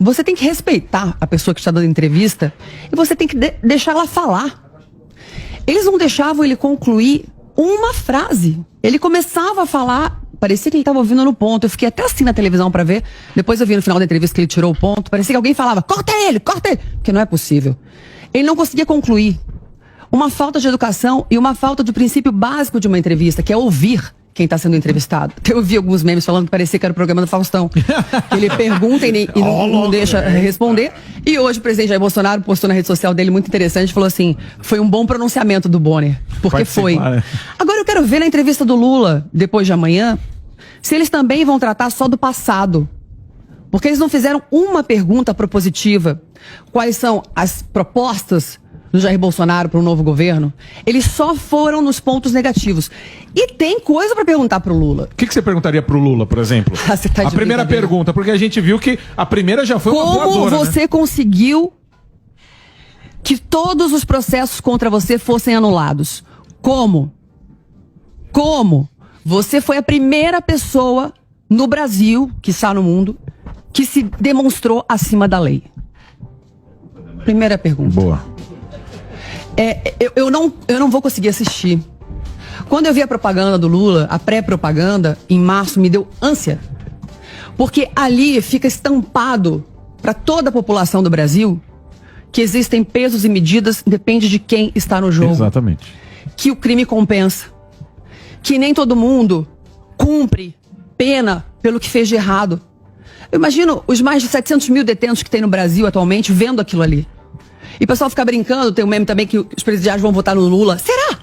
você tem que respeitar a pessoa que está dando entrevista e você tem que deixar ela falar. Eles não deixavam ele concluir uma frase. Ele começava a falar, parecia que ele estava ouvindo no ponto. Eu fiquei até assim na televisão para ver. Depois eu vi no final da entrevista que ele tirou o ponto. Parecia que alguém falava, corta ele, porque não é possível. Ele não conseguia concluir. Uma falta de educação e uma falta de princípio básico de uma entrevista, que é ouvir quem está sendo entrevistado. Eu vi alguns memes falando que parecia que era o programa do Faustão. Ele pergunta e não deixa responder. E hoje o presidente Jair Bolsonaro postou na rede social dele muito interessante, falou assim, foi um bom pronunciamento do Bonner. Porque foi. Agora eu quero ver na entrevista do Lula, depois de amanhã, se eles também vão tratar só do passado. Porque eles não fizeram uma pergunta propositiva. Quais são as propostas do Jair Bolsonaro para o novo governo? Eles só foram nos pontos negativos. E tem coisa para perguntar para o Lula. O que você perguntaria para o Lula, por exemplo? Tá a primeira pergunta, porque a gente viu que a primeira já foi uma voadora, como você conseguiu que todos os processos contra você fossem anulados? Como? Você foi a primeira pessoa no Brasil, que está no mundo, que se demonstrou acima da lei. Primeira pergunta. Boa. Eu não vou conseguir assistir. Quando eu vi a propaganda do Lula, a pré-propaganda, em março, me deu ânsia. Porque ali fica estampado para toda a população do Brasil que existem pesos e medidas, depende de quem está no jogo. Exatamente. Que o crime compensa. Que nem todo mundo cumpre pena pelo que fez de errado. Eu imagino os mais de 700 mil detentos que tem no Brasil atualmente vendo aquilo ali. E o pessoal fica brincando, tem um meme também que os presidiários vão votar no Lula. Será?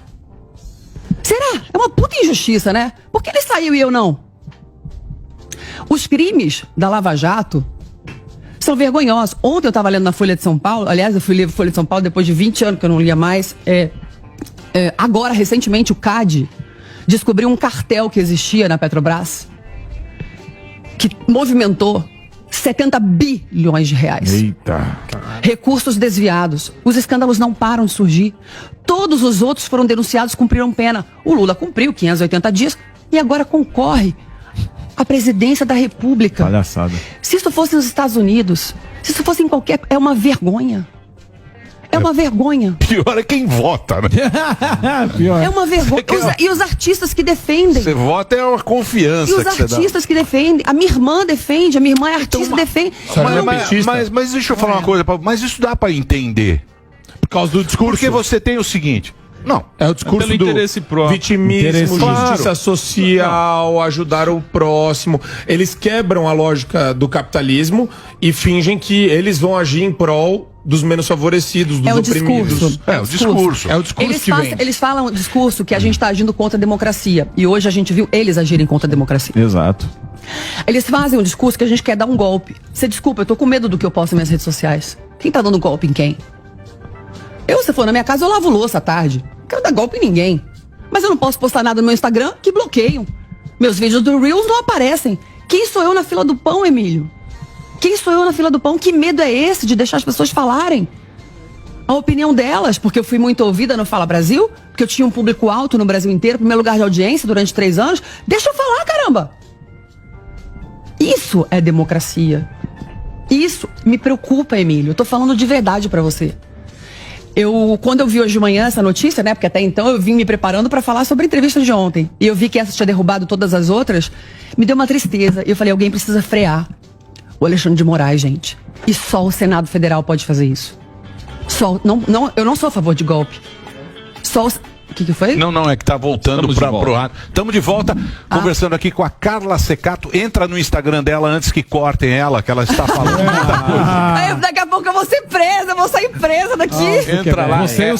É uma puta injustiça, né? Por que ele saiu e eu não? Os crimes da Lava Jato são vergonhosos. Ontem eu estava lendo na Folha de São Paulo, aliás, eu fui ler a Folha de São Paulo depois de 20 anos que eu não lia mais. Agora, recentemente, o CAD descobriu um cartel que existia na Petrobras que movimentou 70 bilhões de reais. Eita. Recursos desviados. Os escândalos não param de surgir. Todos os outros foram denunciados, cumpriram pena. O Lula cumpriu 580 dias e agora concorre à presidência da República. Palhaçada. Se isso fosse nos Estados Unidos, se isso fosse em qualquer... É uma vergonha. É uma vergonha. Pior é quem vota, né? Pior. É uma vergonha. E os artistas que defendem. Você vota é uma confiança. E os artistas que defendem. A minha irmã defende, a minha irmã é artista e defende. Mas deixa eu falar uma coisa. Mas isso dá pra entender. Por causa do discurso. Porque você tem o seguinte... Não. É o discurso pelo do interesse próprio. Vitimismo, justiça Claro. social, ajudar o próximo. Eles quebram a lógica do capitalismo e fingem que eles vão agir em prol dos menos favorecidos, dos oprimidos. É o discurso. É o discurso que vem. Eles falam o discurso que a gente está agindo contra a democracia. E hoje a gente viu eles agirem contra a democracia. Exato. Eles fazem um discurso que a gente quer dar um golpe. Você desculpa, eu tô com medo do que eu posto nas minhas redes sociais. Quem tá dando golpe em quem? Se for na minha casa, eu lavo louça à tarde. Não quero dar golpe em ninguém. Mas eu não posso postar nada no meu Instagram que bloqueiam. Meus vídeos do Reels não aparecem. Quem sou eu na fila do pão, Emílio? Quem sou eu na fila do pão? Que medo é esse de deixar as pessoas falarem a opinião delas? Porque eu fui muito ouvida no Fala Brasil, porque eu tinha um público alto no Brasil inteiro, primeiro lugar de audiência durante 3 anos. Deixa eu falar, caramba! Isso é democracia. Isso me preocupa, Emílio. Eu tô falando de verdade pra você. Quando eu vi hoje de manhã essa notícia, né? Porque até então eu vim me preparando para falar sobre a entrevista de ontem. E eu vi que essa tinha derrubado todas as outras. Me deu uma tristeza. E eu falei, alguém precisa frear o Alexandre de Moraes, gente. E só o Senado Federal pode fazer isso. Eu não sou a favor de golpe. O que foi? Não, é que tá voltando pro rádio. Estamos de volta, conversando aqui com a Carla Ceccato. Entra no Instagram dela antes que cortem ela, que ela está falando muita coisa. Daqui a pouco eu vou ser presa, eu vou sair presa daqui. Entra lá. Você e o